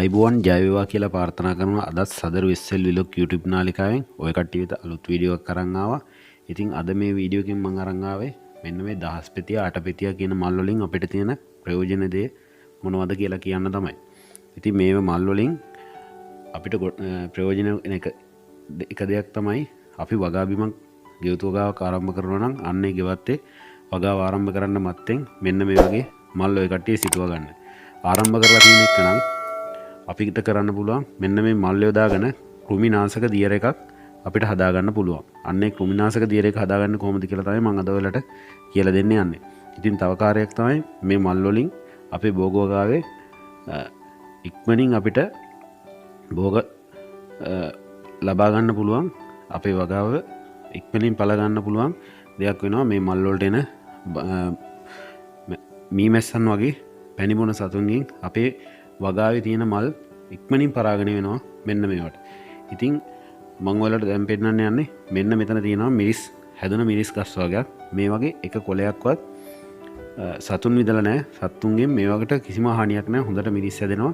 ආයිබෝන් ජයවේවා කියලා ප්‍රාර්ථනා කරනවා. අදත් සදරු SL vlog YouTube නාලිකාවෙන් ඔය කට්ටිය වෙත අලුත් වීඩියෝ එකක් අරන් ආවා. ඉතින් අද මේ වීඩියෝ එකෙන් මම අරන් ආවේ මෙන්න මේ දහස් පෙතිය අට පෙතිය කියන මල් වලින් අපිට තියෙන ප්‍රයෝජන දේ මොනවද කියලා කියන්න තමයි. ඉතින් මේ මල් වලින් අපිට ප්‍රයෝජන එක දෙයක් තමයි අපි වගා බිමක් ගෙවතු වගාවක් ආරම්භ කරනවා නම් අන්නේ ගෙවත්තේ වගාව ආරම්භ කරන්න මත්තෙන් මෙන්න මේ වගේ මල් ඔය කට්ටිය සිටුව ගන්න. ආරම්භ කරලා තියෙන එක නම් අපිට කරන්න පුළුවන් මෙන්න මේ මල් යොදාගෙන කෘමිනාශක දියර එකක් අපිට හදාගන්න පුළුවන්. අන්නේ කෘමිනාශක දියර එක හදාගන්න කොහොමද කියලා තමයි මම අද ඔයාලට කියලා දෙන්න යන්නේ. ඉතින් තව කාර්යයක් තමයි මේ මල් වලින් අපේ භෝග වගාවේ ඉක්මනින් අපිට භෝග ලබා ගන්න පුළුවන්. අපේ වගාව ඉක්මනින් පළ ගන්න පුළුවන් දෙයක් වෙනවා මේ මල් වලට එන මීමැස්සන් වගේ පැණිබොන සතුන්ගෙන් අපේ වගාවේ තියෙන මල් ඉක්මනින් පරාගණය වෙනවා මෙන්න මේවට. ඉතින් මම ඔයාලට දැන් පෙන්නන්න යන්නේ මෙන්න මෙතන තියෙනවා මිරිස් හැදුන මිරිස් ගස් වර්ගයක්. මේ වගේ එක කොළයක්වත් සතුන් විදලා නැහැ. සතුන්ගෙන් මේ වකට කිසිම හානියක් නැහැ. හොඳට මිරිස් හැදෙනවා.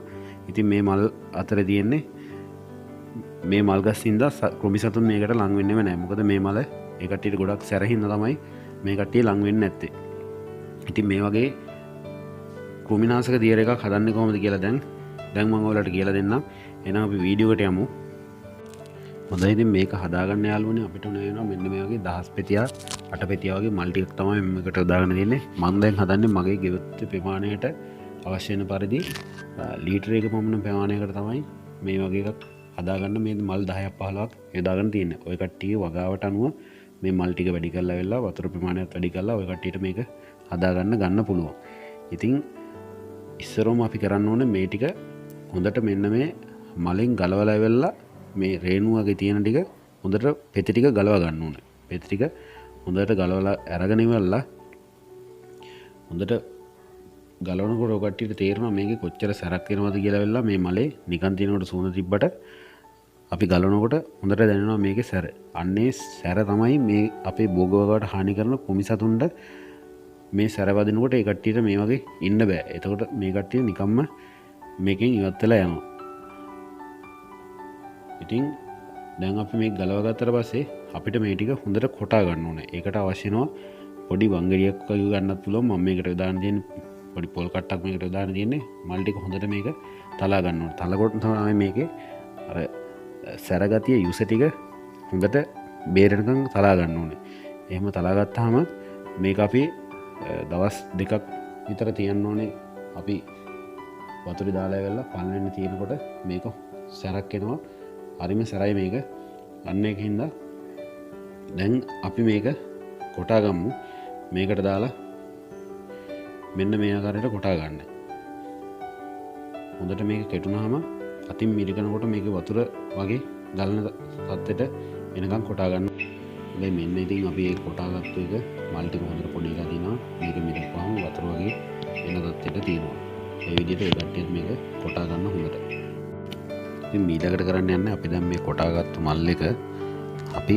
ඉතින් මේ මල් අතර තියෙන්නේ මේ මල් ගස් හින්දා කෘමි සතුන් මේකට ලං වෙන්නේම නැහැ. මොකද මේ මල ඒ කට්ටියට ගොඩක් සැරහින්ද තමයි මේ කට්ටිය ලං වෙන්නේ නැත්තේ. ඉතින් මේ වගේ කෘමිනාශක දියර එකක් හදන්නේ කොහොමද කියලා දැන් මම ඔයාලට කියලා දෙන්නම්. එහෙනම් අපි වීඩියෝ එකට යමු. හොඳයි ඉතින් මේක හදාගන්න යාළුවනේ අපිට ඕන වෙනවා මෙන්න මේ වගේ දහස් පෙතිය අට පෙතිය වගේ මල් ටිකක් තමයි මේකට හදාගන්න දෙන්නේ. මම දැන් හදන්නේ මගේ ගෙවතු ප්‍රමාණයට අවශ්‍ය වෙන පරිදි ලීටර එක පමණ ප්‍රමාණයකට තමයි මේ වගේ එකක් හදාගන්න මේ මල් 10ක් 15ක් යොදාගෙන තියෙන්නේ. ඔය කට්ටිය වගාවට අනුව මේ මල් ටික වැඩි කරලා වෙලා වතුර ප්‍රමාණයත් වැඩි කරලා ඔය කට්ටියට මේක හදාගන්න ගන්න පුළුවන්. ඉතින් ඉස්සරෝම අපි කරන්න ඕනේ මේ ටික හොඳට මෙන්න මේ මලෙන් ගලවලා වෙලා මේ රේණු වගේ තියෙන ටික හොඳට පෙති ටික ගලව ගන්න ඕනේ. පෙති ටික හොඳට ගලවලා අරගෙන ඉවරලා හොඳට ගලවනකොට ඔය කට්ටියට තේරෙනවා මේකේ කොච්චර සැරක් වෙනවද කියලා වෙලා මේ මලේ නිකන් තියෙනකොට සුවඳ තිබ්බට අපි ගලවනකොට හොඳට දැනෙනවා මේකේ සැර. අන්නේ සැර තමයි මේ අපේ භෝග වගාවට හානි කරන කුමි සතුන්ට මේ සැර වදිනකොට ඒ කට්ටියට මේ වගේ ඉන්න බෑ. එතකොට මේ කට්ටිය නිකම්ම මේකෙන් ඉවත් වෙලා යනවා. ඉතින් දැන් අපි මේක ගලව ගත්තට පස්සේ අපිට මේ ටික හොඳට කොටා ගන්න ඕනේ. ඒකට අවශ්‍ය වෙනවා පොඩි වංගඩියක් වගේ ගන්නත් පුළුවන්. මම මේකට දාන්න තියෙන පොඩි පොල් කට්ටක් මේකට දාන්න තියෙන්නේ. මල් ටික හොඳට මේක තලා ගන්න ඕනේ. තලකොට තමයි මේකේ අර සැර ගතිය යුස ටික හොඳට බේරෙනකන් තලා ගන්න ඕනේ. එහෙම තලා ගත්තාම මේක අපි දවස් දෙකක් විතර තියන්න ඕනේ. අපි වතුරේ දාලා වෙලා පල්ලෙන්න තියෙනකොට මේක සැරක් එනවා. හරිම සැරයි මේක. අන්න ඒකින්ද දැන් අපි මේක කොටා ගමු. මේකට දාලා මෙන්න මේ ආකාරයට කොටා ගන්න. හොඳට මේක කෙටුනහම අතින් මිරිකනකොට මේක වතුර වගේ ගලන තත්ත්වයට එනකන් කොටා ගන්න. දැන් මෙන්න ඉතින් අපි ඒක කොටාගත්තු එක මල් ටික හොඳට පොඩි එකක් දිනවා. මේක මිරිකපුවාම වතුර වගේ එන තත්ත්වයට තියෙනවා. ඒ විදිහට ඒ කට්ටියත් මේක කොටා ගන්න හොඳට. ඉතින් මීලකට කරන්න යන්නේ අපි දැන් මේ කොටාගත්තු මල් එක අපි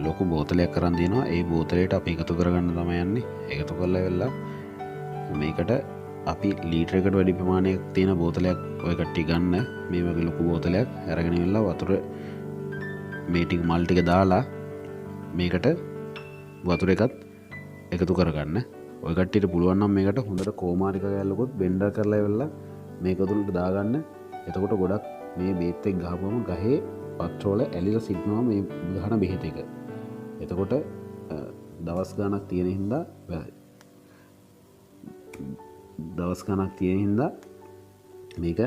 ලොකු බෝතලයක් කරන් දිනවා. ඒ බෝතලයට අපි එකතු කරගන්න තමයි යන්නේ. එකතු කරලා වෙලා මේකට අපි ලීටරයකට වැඩි ප්‍රමාණයක් තියෙන බෝතලයක් ඔය කට්ටිය ගන්න. මේ වගේ ලොකු බෝතලයක් අරගෙන ඉවරලා වතුර මේ ටික මල් ටික දාලා මේකට වතුර එකත් එකතු කරගන්න. ඔය කට්ටියට පුළුවන් නම් මේකට හොඳට කෝමාරික කැල්ලකුත් බෙන්ඩර් කරලා ඉවරලා මේක තුලට දාගන්න. එතකොට ගොඩක් මේ බේත් එක ගහපුවම ගහේ පත්‍රවල ඇලිලා සිටිනවා මේ ගහන බෙහෙත එක. එතකොට දවස් ගණක් තියෙන හින්දා මේක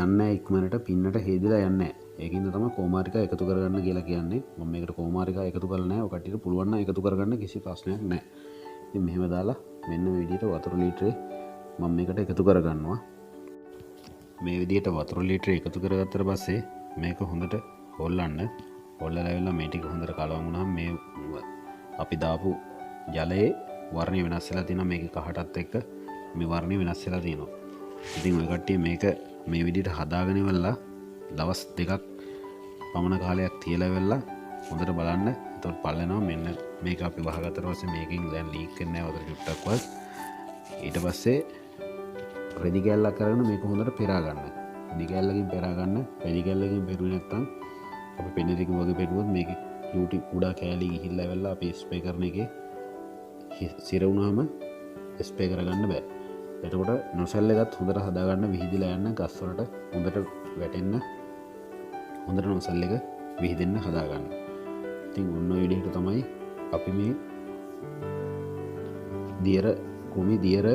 යන්නේ ඉක්මනට පින්නට හේදිලා යන්නේ. ඒකින්ද තමයි කෝමාරිකා එකතු කරගන්න කියලා කියන්නේ. මම මේකට කෝමාරිකා එකතු කරලා නැහැ. ඔය කට්ටියට පුළුවන් නම් එකතු කරගන්න කිසි ප්‍රශ්නයක් නැහැ. ඉතින් මෙහෙම දාලා මෙන්න මේ විදිහට වතුර ලීටරේ මම මේකට එකතු කරගන්නවා. මේ විදිහට වතුර ලීටර එකතු කරගත්තට පස්සේ මේක හොඳට හොල්ලන්න. හොල්ලලා වෙලා මේ ටික හොඳට කලවම් වුණාම මේ අපි දාපු ජලයේ වර්ණය වෙනස් වෙලා තියෙනවා. මේකේ කහටත් එක්ක මේ වර්ණය වෙනස් වෙලා තියෙනවා. ඉතින් ඔය කට්ටිය මේක මේ විදිහට හදාගෙන ඉවරලා දවස් දෙකක් පමණ කාලයක් තියලා වෙලා හොඳට බලන්න. එතකොට පල්ලෙනවා මෙන්න මේක අපි වහගත්තට පස්සේ මේකෙන් දැන් ලීක් වෙන්නේ නැහැ වතුර ටිකක්වත්. ඊට පස්සේ රෙදි කැල්ලක් කරගෙන මේක හොඳට පෙරා ගන්න. දිගැල්ලකින් පෙරාගන්න පැණිකැල්ලකින් පෙරුවේ නැත්තම් අප පෙනෙදික වගේ පෙරුවොත් මේක යුටි උඩා කෑලි ගිහිල්ල වෙල්ලා අප ස්පේ කරන එක සිරවුණාම ස්පේ කරගන්න බෑ. එතකොට නොසැල්ල එකත් හොඳට හදාගන්න විහිදිලා යන්න ගස්වලට හොඳට වැටෙන්න හොඳට නොසැල්ල එක විහිදෙන්න හදාගන්න. ඉතින් ඔන්න විදිහට තමයි අපි මේ දියර කුමි දියර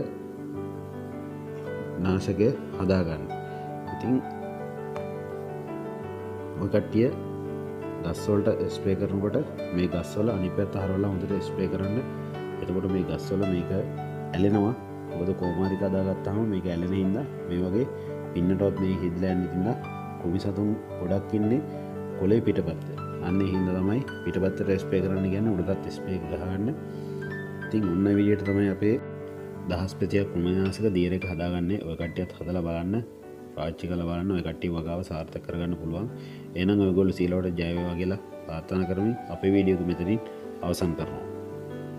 නාශකය හදාගන්න. ඉතින් ඔය කට්ටිය ගස්වලට ස්ප්‍රේ කරනකොට මේ ගස්වල අනිත් පැත්ත හරවලා හොඳට ස්ප්‍රේ කරන්න. එතකොට මේ ගස්වල මේක ඇලෙනවා. මොකද කොමාරික හදාගත්තාම මේක ඇලෙන හින්දා මේ වගේ පින්නටවත් මේ හිදලා යන ඉතින්ද කුමි සතුන් ගොඩක් ඉන්නේ කොලේ පිටපැත්තේ. අන්න ඒ හින්දා තමයි පිටපැත්තට ස්ප්‍රේ කරන්න කියන්නේ උඩටත් ස්ප්‍රේ ගහගන්න. ඉතින් ඔන්න විදියට තමයි අපේ දහස් පෙතියක් කුමනාශක දියර එක හදාගන්නේ. ඔය කට්ටියත් හදලා බලන්න, පාවිච්චි කරලා බලන්න. ඔය කට්ටිය වගාව සාර්ථක කරගන්න පුළුවන්. එහෙනම් ඔයගොල්ලෝ සීලවට ජය වේවා කියලා ප්‍රාර්ථනා කරමින් අපේ වීඩියෝ එක මෙතනින් අවසන් කරනවා.